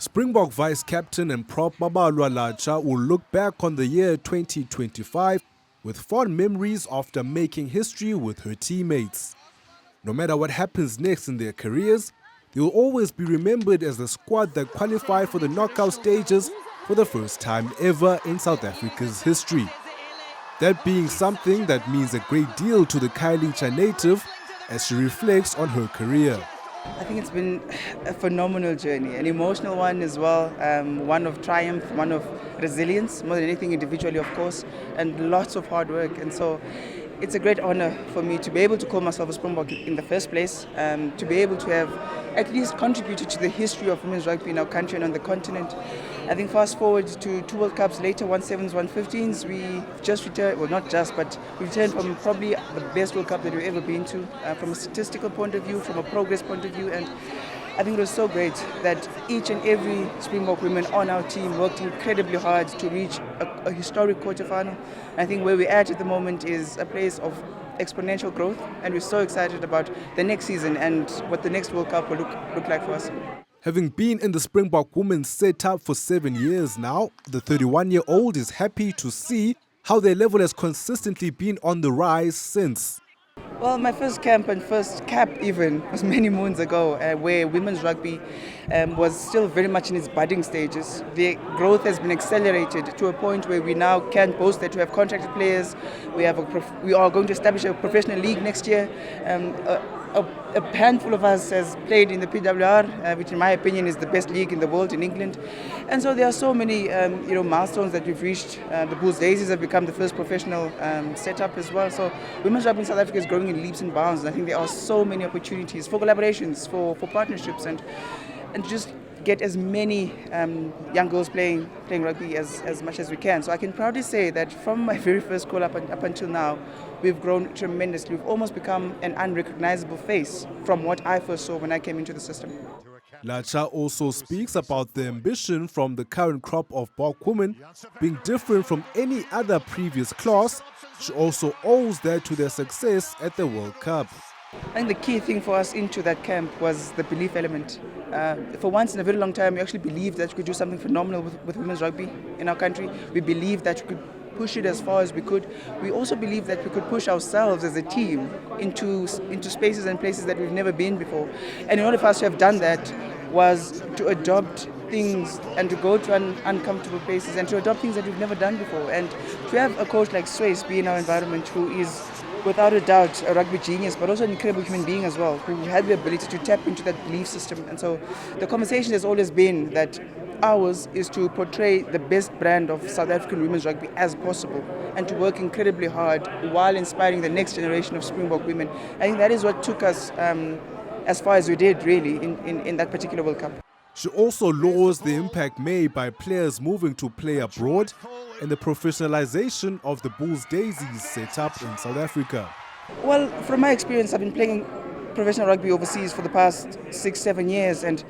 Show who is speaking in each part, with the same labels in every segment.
Speaker 1: Springbok vice-captain and prop Babalwa Latsha will look back on the year 2025 with fond memories after making history with her teammates. No matter what happens next in their careers, they will always be remembered as the squad that qualified for the knockout stages for the first time ever in South Africa's history. That being something that means a great deal to the Khayelitsha native as she reflects on her career.
Speaker 2: I think it's been a phenomenal journey, an emotional one as well, one of triumph, one of resilience, more than anything individually, of course, and lots of hard work. And so it's a great honor for me to be able to call myself a Springbok in the first place, to be able to have at least contributed to the history of women's rugby in our country and on the continent. I think fast forward to 2 World Cups later, 1/7s, 1/15s, we just returned, well not just, but we returned from probably the best World Cup that we've ever been to, from a statistical point of view, from a progress point of view, and I think it was so great that each and every Springbok women on our team worked incredibly hard to reach a historic quarterfinal. I think where we're at the moment is a place of exponential growth, and we're so excited about the next season and what the next World Cup will look like for us.
Speaker 1: Having been in the Springbok Women setup for 7 years now, the 31-year-old is happy to see how their level has consistently been on the rise since.
Speaker 2: Well, my first camp and first cap even was many moons ago, where women's rugby was still very much in its budding stages. The growth has been accelerated to a point where we now can boast that we have contracted players. We are going to establish a professional league next year. A handful of us has played in the PWR, which in my opinion is the best league in the world in England. And so there are so many milestones that we've reached. The Bulls Daisies have become the first professional setup as well. So women's rugby in South Africa is growing in leaps and bounds. And I think there are so many opportunities for collaborations, for partnerships, and just get as many young girls playing rugby as much as we can. So I can proudly say that from my very first call up until now, we've grown tremendously. We've almost become an unrecognizable face from what I first saw when I came into the system.
Speaker 1: Latsha also speaks about the ambition from the current crop of Bok women being different from any other previous class. She also owes that to their success at the World Cup.
Speaker 2: I think the key thing for us into that camp was the belief element. For once in a very long time, we actually believed that we could do something phenomenal with women's rugby in our country. We believed that we could push it as far as we could. We also believed that we could push ourselves as a team into spaces and places that we've never been before. And in order for us to have done that was to adopt things and to go to uncomfortable places and to adopt things that we've never done before. And to have a coach like Swayze be in our environment, who is without a doubt a rugby genius, but also an incredible human being as well, who had the ability to tap into that belief system. And so the conversation has always been that ours is to portray the best brand of South African women's rugby as possible and to work incredibly hard while inspiring the next generation of Springbok women. I think that is what took us as far as we did, really, in that particular World Cup.
Speaker 1: She also laurs the impact made by players moving to play abroad and the professionalization of the Bulls Daisies setup in South Africa.
Speaker 2: Well, from my experience, I've been playing professional rugby overseas for the past 6-7 years, and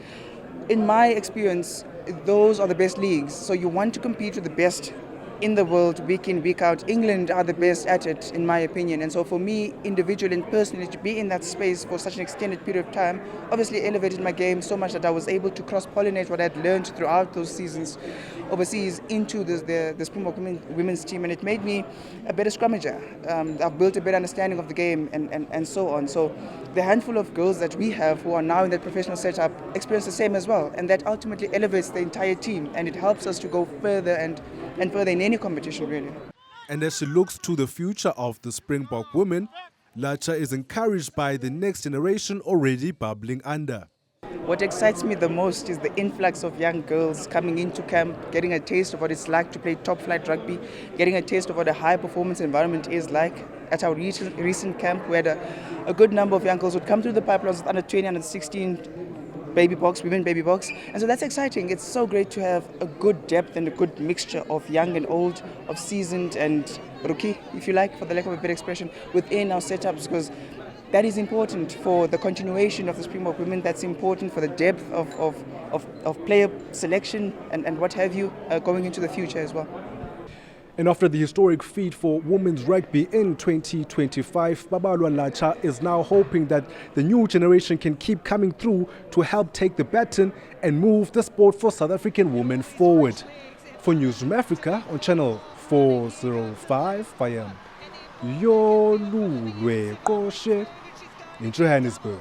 Speaker 2: in my experience, those are the best leagues. So you want to compete with the best in the world week in, week out. England are the best at it, in my opinion. And so for me, individually and personally, to be in that space for such an extended period of time obviously elevated my game so much that I was able to cross-pollinate what I'd learned throughout those seasons overseas into the Springbok women's team, and it made me a better scrummager. I've built a better understanding of the game and so on. So the handful of girls that we have who are now in that professional setup experience the same as well, and that ultimately elevates the entire team, and it helps us to go further and further in any competition, really.
Speaker 1: And as she looks to the future of the Springbok women, Latsha is encouraged by the next generation already bubbling under.
Speaker 2: What excites me the most is the influx of young girls coming into camp, getting a taste of what it's like to play top-flight rugby, getting a taste of what a high-performance environment is like. At our recent camp, we had a good number of young girls who would come through the pipelines with under 20, under 16 baby box, women baby box. And so that's exciting. It's so great to have a good depth and a good mixture of young and old, of seasoned and rookie, if you like, for the lack of a better expression, within our setups, because that is important for the continuation of the Springbok women. That's important for the depth of player selection and what have you going into the future as well.
Speaker 1: And after the historic feat for women's rugby in 2025, Babalwa Latsha is now hoping that the new generation can keep coming through to help take the baton and move the sport for South African women forward. For Newzroom Afrika on channel 405, I am Yolulwe Qoshe in Johannesburg.